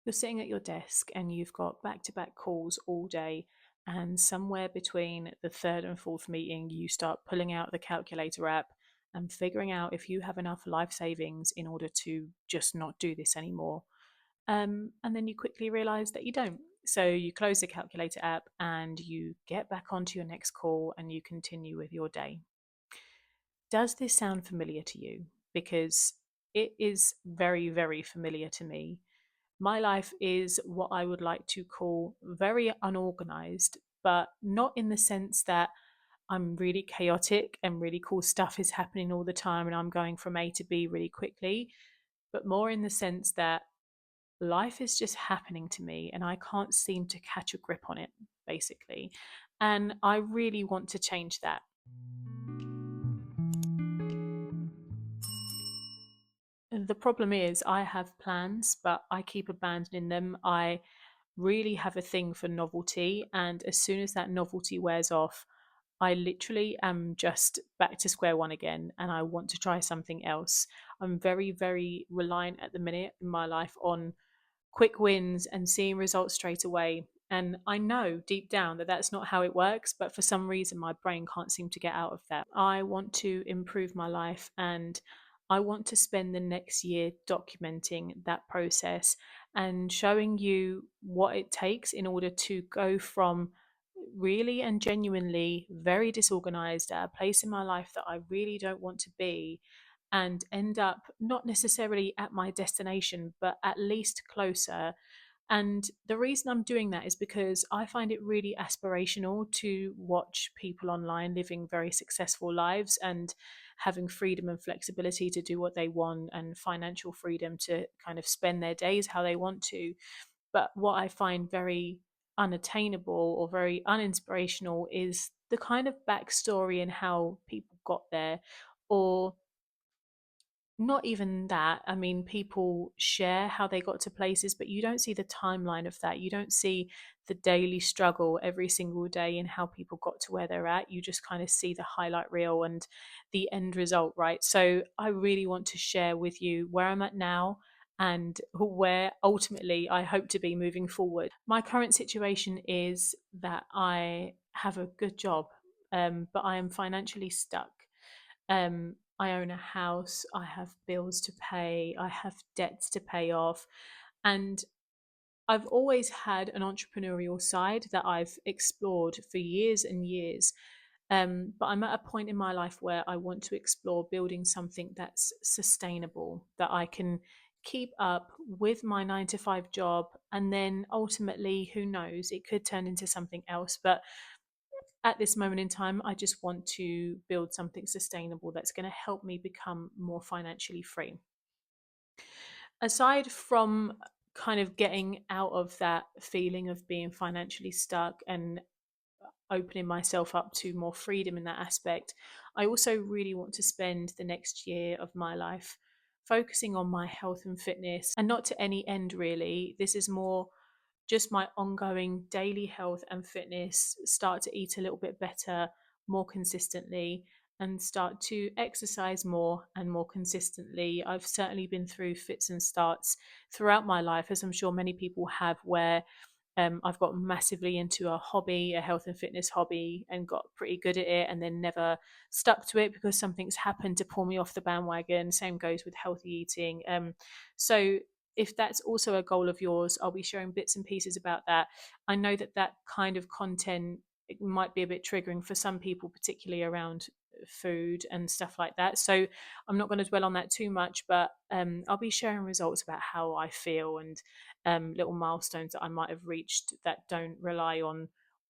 You're sitting at your desk and you've got back to back calls all day, and somewhere between the third and fourth meeting, you start pulling out the calculator app and figuring out if you have enough life savings in order to just not do this anymore. And then you quickly realize that you don't. So you close the calculator app and you get back onto your next call and you continue with your day. Does this sound familiar to you? Because it is very, very familiar to me. My life is what I would like to call very unorganized, but not in the sense that I'm really chaotic and really cool stuff is happening all the time and I'm going from A to B really quickly, but more in the sense that life is just happening to me and I can't seem to catch a grip on it, basically. And I really want to change that. The problem is, I have plans, but I keep abandoning them. I really have a thing for novelty, and as soon as that novelty wears off, I literally am just back to square one again and I want to try something else. I'm very, very reliant at the minute in my life on quick wins and seeing results straight away. And I know deep down that that's not how it works, but for some reason, my brain can't seem to get out of that. I want to improve my life and I want to spend the next year documenting that process and showing you what it takes in order to go from really and genuinely very disorganized at a place in my life that I really don't want to be and end up not necessarily at my destination, but at least closer. And the reason I'm doing that is because I find it really aspirational to watch people online living very successful lives and having freedom and flexibility to do what they want and financial freedom to kind of spend their days how they want to. But what I find very unattainable or very uninspirational is the kind of backstory and how people got there, or not even that. I mean, people share how they got to places, but you don't see the timeline of that. You don't see the daily struggle every single day and how people got to where they're at. You just kind of see the highlight reel and the end result, right? So I really want to share with you where I'm at now and where ultimately I hope to be moving forward. My current situation is that I have a good job, but I am financially stuck. I own a house, I have bills to pay, I have debts to pay off. And I've always had an entrepreneurial side that I've explored for years and years. But I'm at a point in my life where I want to explore building something that's sustainable, that I can keep up with my 9 to 5 job. And then ultimately, who knows, it could turn into something else. But at this moment in time, I just want to build something sustainable that's going to help me become more financially free. Aside from kind of getting out of that feeling of being financially stuck and opening myself up to more freedom in that aspect, I also really want to spend the next year of my life focusing on my health and fitness, and not to any end really. This is more just my ongoing daily health and fitness, start to eat a little bit better, more consistently, and start to exercise more and more consistently. I've certainly been through fits and starts throughout my life, as I'm sure many people have, where I've got massively into a hobby, a health and fitness hobby, and got pretty good at it, and then never stuck to it because something's happened to pull me off the bandwagon. Same goes with healthy eating. So, if that's also a goal of yours, I'll be sharing bits and pieces about that. I know that that kind of content, it might be a bit triggering for some people, particularly around food and stuff like that. So I'm not going to dwell on that too much, but I'll be sharing results about how I feel and little milestones that I might have reached that don't rely on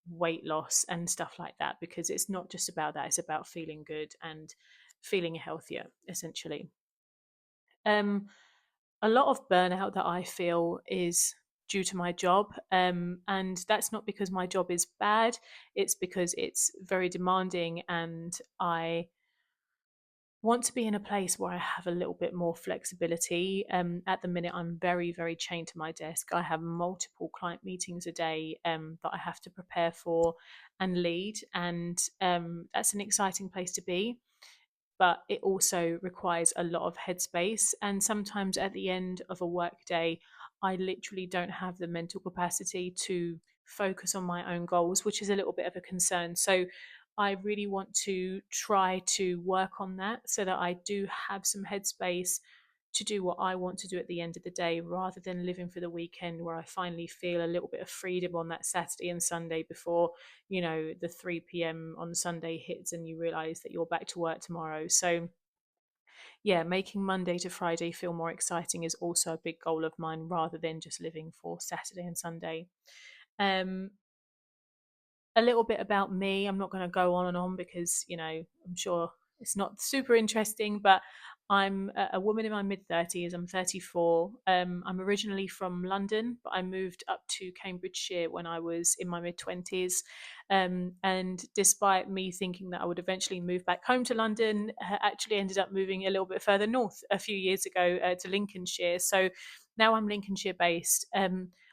weight loss and stuff like that, because it's not just about that, it's about feeling good and feeling healthier, essentially. Um, a lot of burnout that I feel is due to my job. And that's not because my job is bad, it's because it's very demanding and I want to be in a place where I have a little bit more flexibility. At the minute, I'm very, very chained to my desk. I have multiple client meetings a day that I have to prepare for and lead. And that's an exciting place to be. But it also requires a lot of headspace. And sometimes at the end of a work day, I literally don't have the mental capacity to focus on my own goals, which is a little bit of a concern. So I really want to try to work on that so that I do have some headspace to do what I want to do at the end of the day rather than living for the weekend where I finally feel a little bit of freedom on that Saturday and Sunday before, the 3 p.m. on Sunday hits and you realize that you're back to work tomorrow. So, yeah, making Monday to Friday feel more exciting is also a big goal of mine rather than just living for Saturday and Sunday. Um, a little bit about me. I'm not going to go on and on because, I'm sure it's not super interesting, but I'm a woman in my mid 30s. I'm 34. I'm originally from London, but I moved up to Cambridgeshire when I was in my mid 20s. And despite me thinking that I would eventually move back home to London, I actually ended up moving a little bit further north a few years ago to Lincolnshire. So now I'm Lincolnshire based.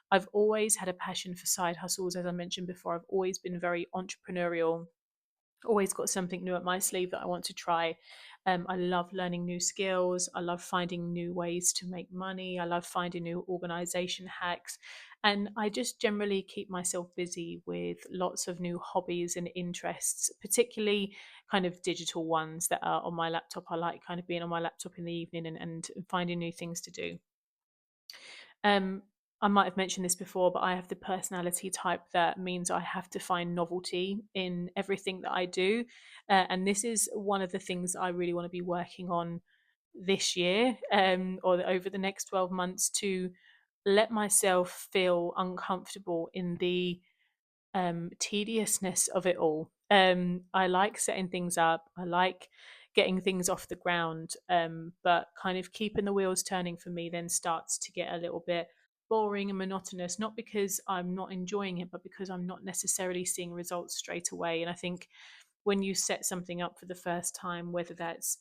I've always had a passion for side hustles, as I mentioned before. I've always been very entrepreneurial, always got something new up my sleeve that I want to try. I love learning new skills. I love finding new ways to make money. I love finding new organization hacks. And I just generally keep myself busy with lots of new hobbies and interests, particularly kind of digital ones that are on my laptop. I like kind of being on my laptop in the evening and finding new things to do. Um, I might have mentioned this before, but I have the personality type that means I have to find novelty in everything that I do. And this is one of the things I really want to be working on this year, or over the next 12 months, to let myself feel uncomfortable in the tediousness of it all. I like setting things up. I like getting things off the ground, but kind of keeping the wheels turning for me then starts to get a little bit boring and monotonous. Not because I'm not enjoying it, but because I'm not necessarily seeing results straight away. And I think when you set something up for the first time, whether that's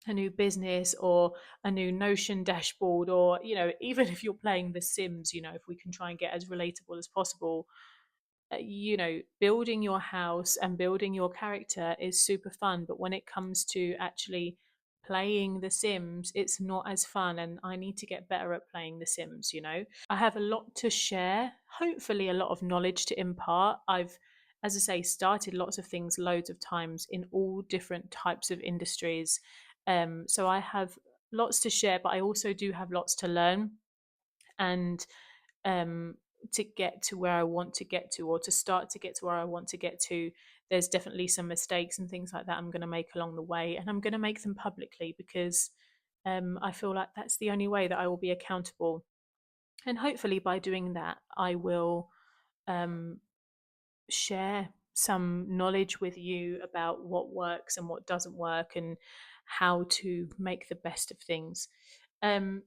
a new business or a new Notion dashboard, or even if you're playing The Sims, if we can try and get as relatable as possible, building your house and building your character is super fun. But when it comes to actually playing The Sims, it's not as fun. And I need to get better at playing The Sims. I have a lot to share, hopefully, a lot of knowledge to impart. I've, as I say, started lots of things loads of times in all different types of industries. So I have lots to share, but I also do have lots to learn. And um, to get to where I want to get to, or to start to get to where I want to get to, there's definitely some mistakes and things like that I'm going to make along the way, and I'm going to make them publicly because I feel like that's the only way that I will be accountable. And hopefully, by doing that, I will um, share some knowledge with you about what works and what doesn't work and how to make the best of things. Um,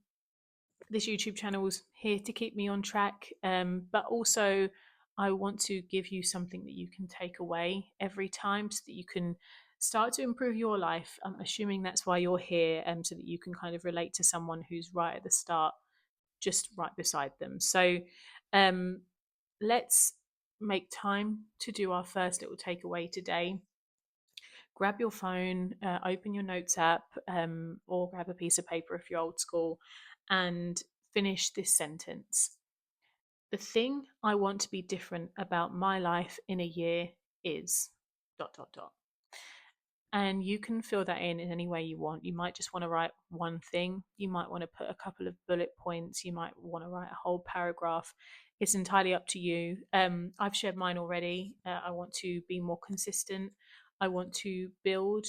this YouTube channel's here to keep me on track, but also I want to give you something that you can take away every time so that you can start to improve your life. I'm assuming that's why you're here, so that you can kind of relate to someone who's right at the start, just right beside them. So um, let's make time to do our first little takeaway today. Grab your phone, open your notes app, or grab a piece of paper if you're old school, and finish this sentence. The thing I want to be different about my life in a year is dot dot dot. And you can fill that in any way you want. You might just want to write one thing. You might want to put a couple of bullet points. You might want to write a whole paragraph. It's entirely up to you. I've shared mine already. I want to be more consistent. I want to build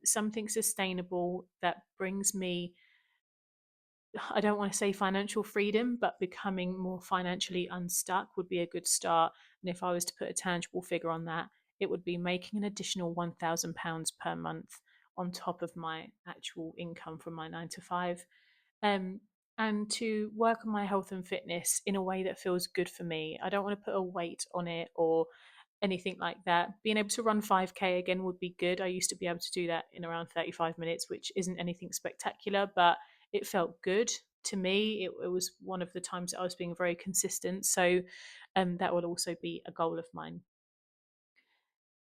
something sustainable that brings me, I don't want to say financial freedom, but becoming more financially unstuck would be a good start. And if I was to put a tangible figure on that, it would be making an additional £1,000 per month on top of my actual income from my 9 to 5. Um, and to work on my health and fitness in a way that feels good for me. I don't want to put a weight on it or anything like that. Being able to run 5K again would be good. I used to be able to do that in around 35 minutes, which isn't anything spectacular, but it felt good to me. It was one of the times that I was being very consistent. So that will also be a goal of mine.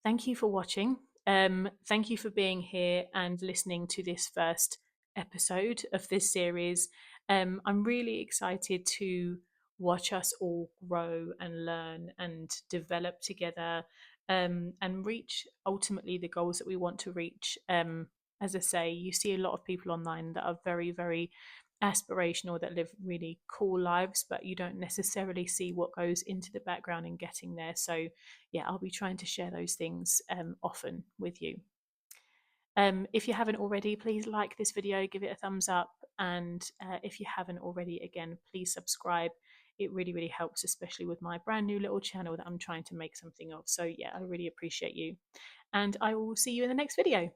Thank you for watching. Thank you for being here and listening to this first episode of this series. I'm really excited to watch us all grow and learn and develop together, and reach ultimately the goals that we want to reach. As I say, you see a lot of people online that are very, very aspirational, that live really cool lives, but you don't necessarily see what goes into the background in getting there. So, yeah, I'll be trying to share those things often with you. If you haven't already, please like this video, give it a thumbs up, and if you haven't already, again, please subscribe. It really, really helps, especially with my brand new little channel that I'm trying to make something of. So, yeah, I really appreciate you. And I will see you in the next video.